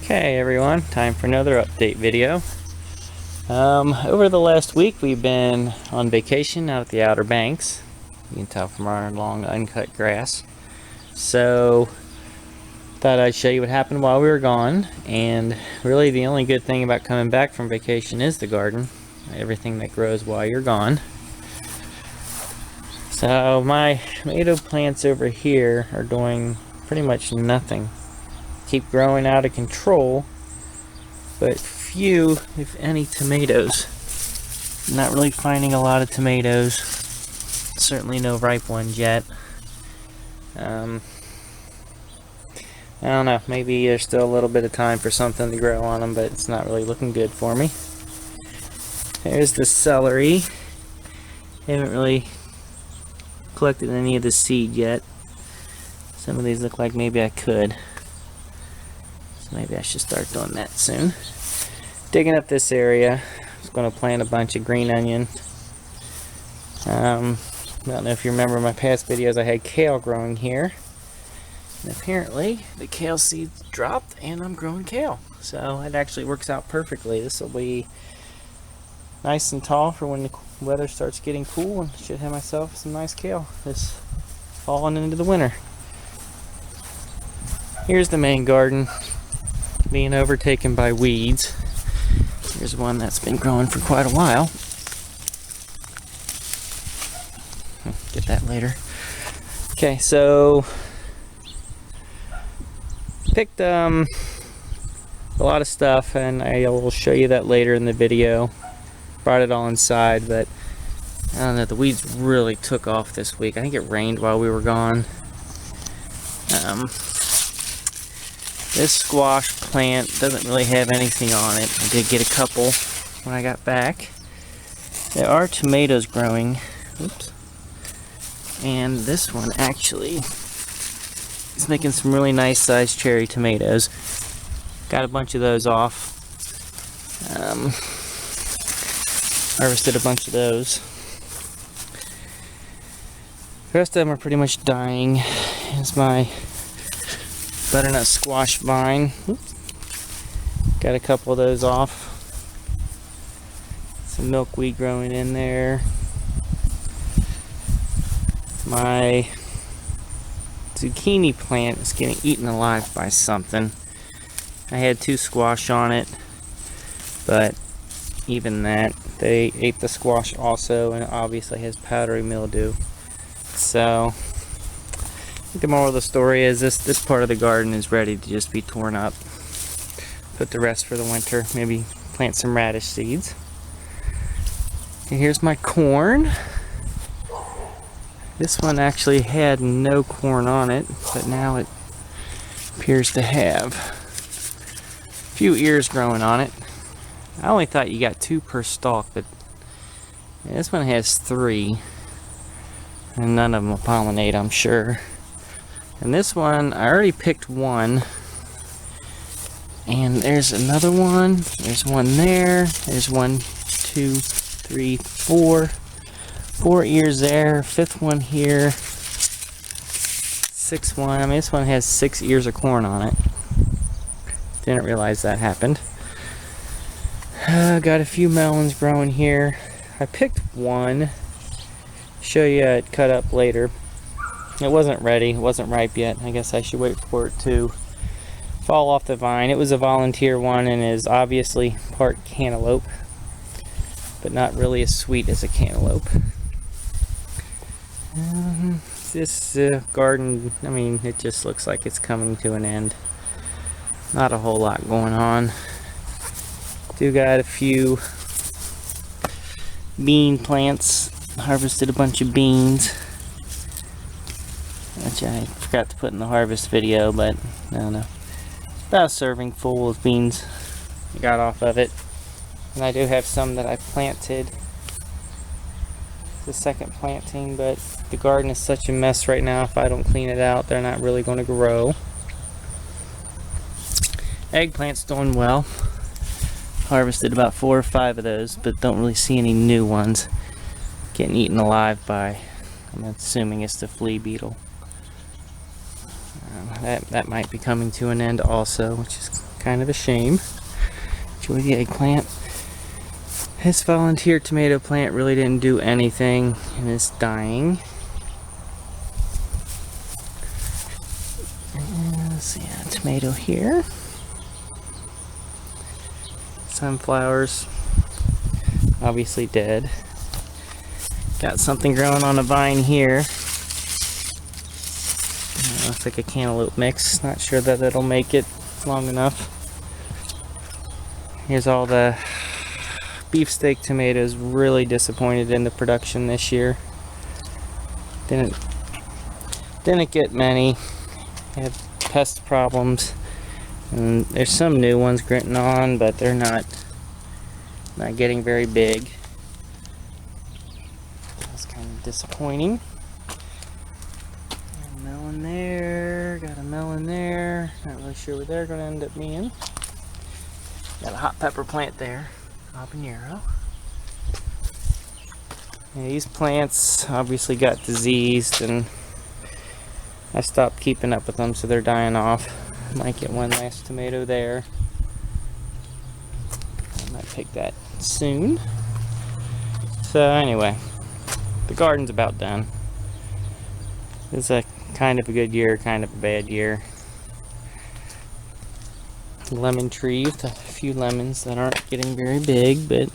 Okay everyone, time for another update video. Over the last week we've been on vacation out at the Outer Banks. You can tell from our long uncut grass. So thought I'd show you what happened while we were gone, and really the only good thing about coming back from vacation is the garden. Everything that grows while you're gone. So my tomato plants over here are doing pretty much nothing. Keep growing out of control, but few, if any, tomatoes. Not really finding a lot of tomatoes. Certainly no ripe ones yet. I don't know, maybe there's still a little bit of time for something to grow on them, but it's not really looking good for me. There's the celery. Haven't really collected any of the seed yet. Some of these look like maybe I could. So maybe I should start doing that soon. Digging up this area. I was going to plant a bunch of green onion. I don't know if you remember my past videos, I had kale growing here. And apparently the kale seeds dropped and I'm growing kale. So it actually works out perfectly. This will be nice and tall for when the weather starts getting cool, and should have myself some nice kale this fall and into the winter. Here's the main garden being overtaken by weeds. Here's one that's been growing for quite a while. Get that later. Okay, so picked a lot of stuff, and I will show you that later in the video. Brought it all inside, but I don't know, the weeds really took off this week. I think it rained while we were gone. This squash plant doesn't really have anything on it. I did get a couple when I got back. There are tomatoes growing. Oops. And this one actually is making some really nice sized cherry tomatoes. Got a bunch of those off. Harvested a bunch of those. The rest of them are pretty much dying. Here's my butternut squash vine. Oops. Got a couple of those off. Some milkweed growing in there. My zucchini plant is getting eaten alive by something. I had 2 squash on it, but even that, they ate the squash also, and it obviously has powdery mildew. So I think the moral of the story is this part of the garden is ready to just be torn up. Put the rest for the winter. Maybe plant some radish seeds. Okay, here's my corn. This one actually had no corn on it, but now it appears to have a few ears growing on it. I only thought you got 2 per stalk, but this one has 3. And none of them will pollinate, I'm sure. And this one, I already picked one. And there's another one. There's one there. There's 1, 2, 3, 4. 4 ears there. 5th one here. 6th one. I mean, this one has 6 ears of corn on it. Didn't realize that happened. Got a few melons growing here. I picked one. Show you it cut up later. It wasn't ready. It wasn't ripe yet. I guess I should wait for it to fall off the vine. It was a volunteer one and is obviously part cantaloupe, but not really as sweet as a cantaloupe. This garden, I mean, it just looks like it's coming to an end. Not a whole lot going on. Do got a few bean plants. Harvested a bunch of beans, which I forgot to put in the harvest video, but I don't know. About a serving full of beans I got off of it. And I do have some that I planted. The second planting, but the garden is such a mess right now. If I don't clean it out, they're not really going to grow. Eggplant's doing well. Harvested about 4 or 5 of those, but don't really see any new ones. Getting eaten alive by, I'm assuming it's the flea beetle. That might be coming to an end also, which is Kind of a shame. Enjoy the eggplant. This volunteer tomato plant really didn't do anything and it's dying. And let's see, a tomato here. Sunflowers, obviously dead. Got something growing on a vine here. Looks like a cantaloupe mix. Not sure that it'll make it long enough. Here's all the beefsteak tomatoes. Really disappointed in the production this year. Didn't get many. Had pest problems. And there's some new ones gritting on, but they're not getting very big. That's kind of disappointing. Got a melon there, got a melon there. Not really sure where they're going to end up being. Got a hot pepper plant there, habanero. Yeah, these plants obviously got diseased, and I stopped keeping up with them, so they're dying off. Might get one last tomato there. I might pick that soon. So anyway, the garden's about done. It's a kind of a good year, kind of a bad year. Lemon tree with a few lemons that aren't getting very big, but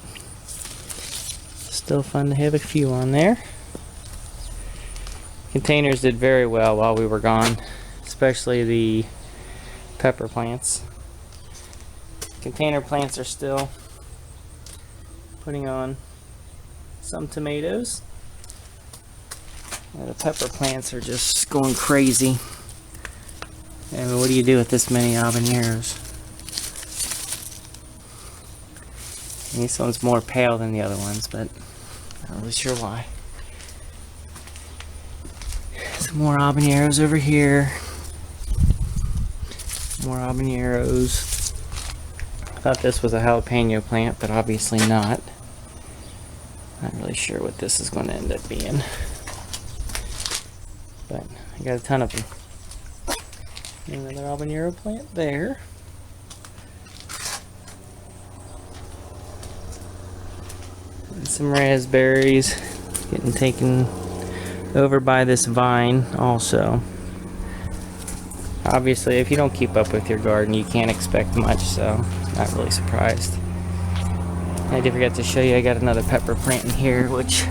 still fun to have a few on there. Containers did very well while we were gone, especially the pepper plants. Container plants are still putting on some tomatoes. And the pepper plants are just going crazy. And what do you do with this many habaneros? This one's more pale than the other ones, but not really sure why. Some more habaneros over here. More habaneros. I thought this was a jalapeno plant, but obviously not. Not really sure what this is going to end up being. But I got a ton of them. Another habanero plant there. And some raspberries getting taken over by this vine also. Obviously, if you don't keep up with your garden, you can't expect much, so not really surprised. I did forget to show you, I got another pepper plant in here, which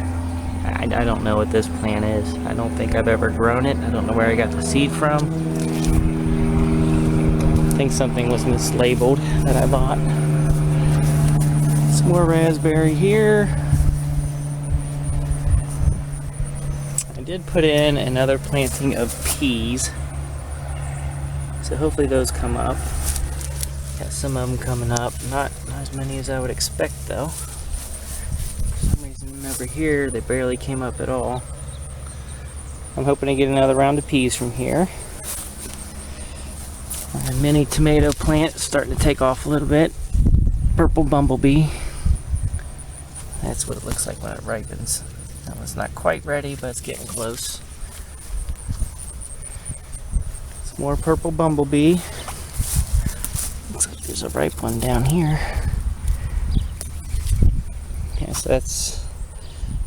I don't know what this plant is. I don't think I've ever grown it. I don't know where I got the seed from. I think something was mislabeled that I bought. Some more raspberry here. I did put in another planting of peas. So hopefully those come up. Got some of them coming up. Not as many as I would expect though. For some reason over here they barely came up at all. I'm hoping to get another round of peas from here. A mini tomato plant starting to take off a little bit. Purple bumblebee. That's what it looks like when it ripens. That one's not quite ready, but it's getting close. More purple bumblebee. Looks like there's a ripe one down here. Yes, that's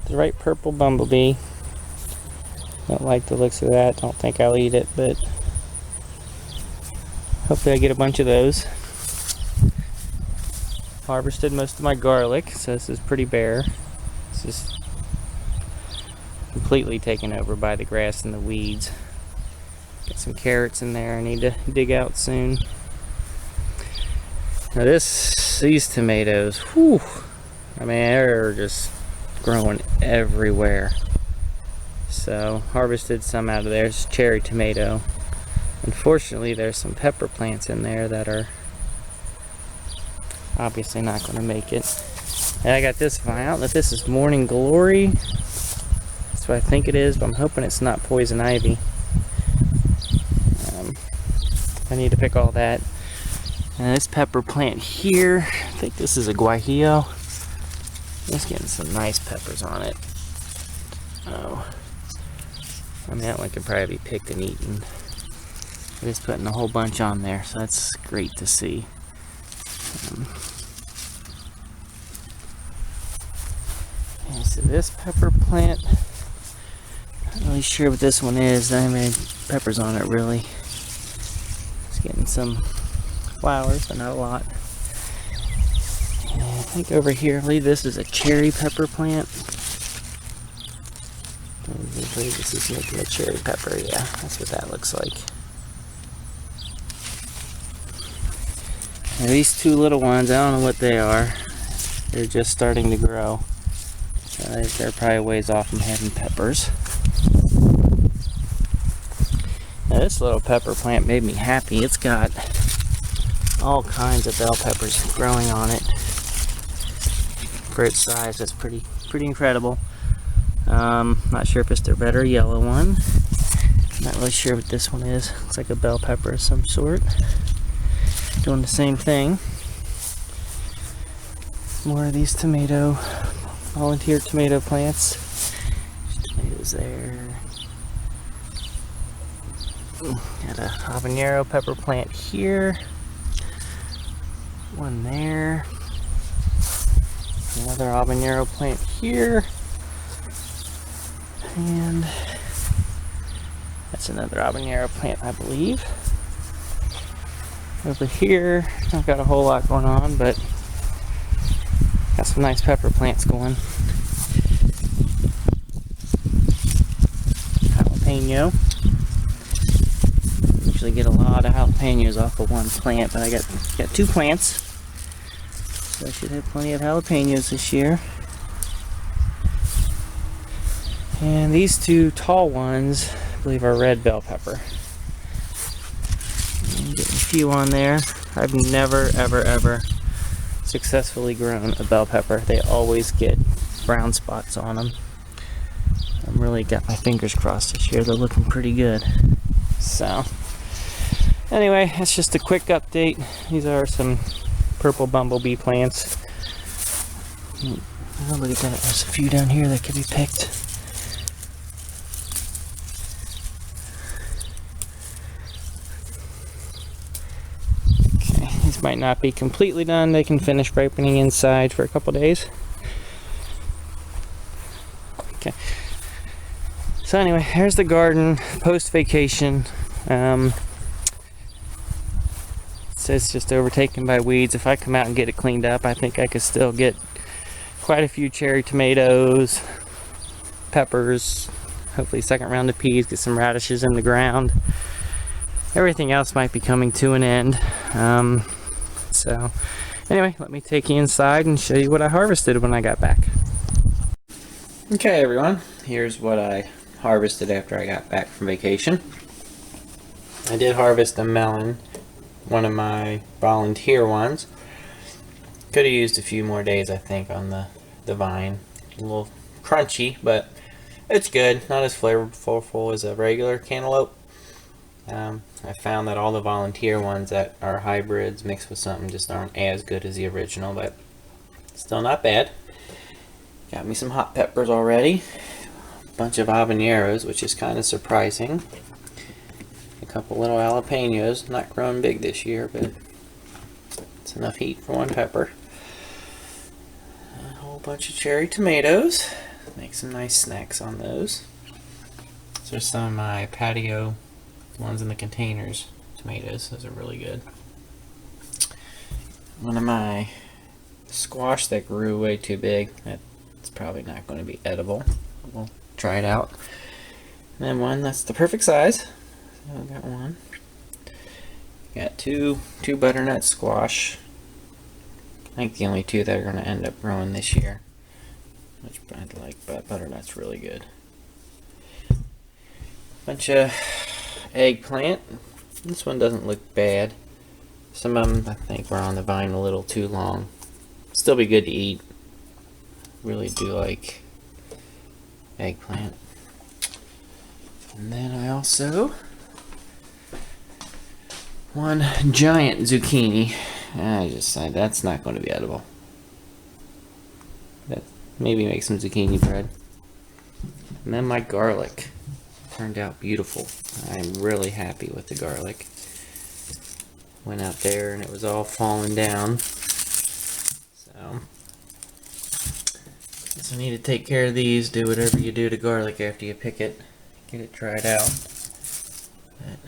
the ripe purple bumblebee. Don't like the looks of that. Don't think I'll eat it, but hopefully I get a bunch of those. Harvested most of my garlic, so this is pretty bare. This is completely taken over by the grass and the weeds. Got some carrots in there I need to dig out soon. Now these tomatoes, whew, I mean, they're just growing everywhere. So harvested some out of there. It's cherry tomato. Unfortunately, there's some pepper plants in there that are obviously not going to make it. And I got this vine. I don't know if this is morning glory. That's what I think it is, but I'm hoping it's not poison ivy. I need to pick all that. And this pepper plant here, I think this is a guajillo. It's getting some nice peppers on it. Oh, I mean, that one could probably be picked and eaten. It is putting a whole bunch on there, so that's great to see. And so this pepper plant, not really sure what this one is. I haven't had peppers on it really. It's getting some flowers, but not a lot. And I think over here, I believe this is a cherry pepper plant. I believe this is making a cherry pepper. Yeah, that's what that looks like. Now these two little ones, I don't know what they are. They're just starting to grow. They're probably a ways off from having peppers. Now this little pepper plant made me happy. It's got all kinds of bell peppers growing on it. For its size, that's pretty incredible. Not sure if it's their better yellow one. Not really sure what this one is. Looks like a bell pepper of some sort. Doing the same thing. More of these volunteer tomato plants. There's tomatoes there. Got a habanero pepper plant here. One there. Another habanero plant here. And that's another habanero plant, I believe. Over here, not got a whole lot going on, but got some nice pepper plants going. Jalapeno. Usually get a lot of jalapenos off of one plant, but I got two plants, so I should have plenty of jalapenos this year. And these two tall ones, I believe, are red bell pepper. Getting a few on there. I've never ever successfully grown a bell pepper. They always get brown spots on them. I'm really got my fingers crossed this year. They're looking pretty good. So anyway, that's just a quick update. These are some purple bumblebee plants. Oh, look at that. There's a few down here that could be picked. Might not be completely done. They can finish ripening inside for a couple days. Okay. So anyway, here's the garden post vacation. It says just overtaken by weeds. If I come out and get it cleaned up, I think I could still get quite a few cherry tomatoes, peppers, hopefully second round of peas, get some radishes in the ground. Everything else might be coming to an end. So anyway, let me take you inside and show you what I harvested when I got back. Okay everyone, here's what I harvested after I got back from vacation. I did harvest a melon, one of my volunteer ones. Could have used a few more days, I think, on the vine. A little crunchy, but it's good. Not as flavorful as a regular cantaloupe. I found that all the volunteer ones that are hybrids mixed with something just aren't as good as the original, but still not bad. Got me some hot peppers already. A bunch of habaneros, which is kind of surprising. A couple little jalapenos, not growing big this year, but it's enough heat for one pepper. A whole bunch of cherry tomatoes. Make some nice snacks on those. These are some of my patio ones in the containers tomatoes. Those are really good. One of my squash that grew way too big. That's probably not going to be edible. We'll try it out. And then one that's the perfect size. So I got one. Got two butternut squash. I think the only two that are going to end up growing this year. Which I like, but butternut's really good. Bunch of eggplant. This one doesn't look bad. Some of them I think were on the vine a little too long. Still be good to eat. Really do like eggplant. And then I also one giant zucchini. I just decided that's not going to be edible. Maybe make some zucchini bread. And then my garlic. turned out beautiful. I'm really happy with the garlic. Went out there and it was all falling down. So I need to take care of these, do whatever you do to garlic after you pick it, get it dried out. But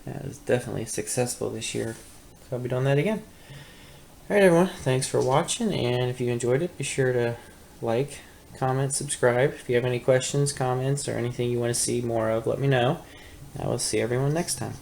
that was definitely successful this year, so I'll be doing that again. Alright everyone, thanks for watching, and if you enjoyed it, be sure to like, comment, subscribe. If you have any questions, comments, or anything you want to see more of, let me know. I will see everyone next time.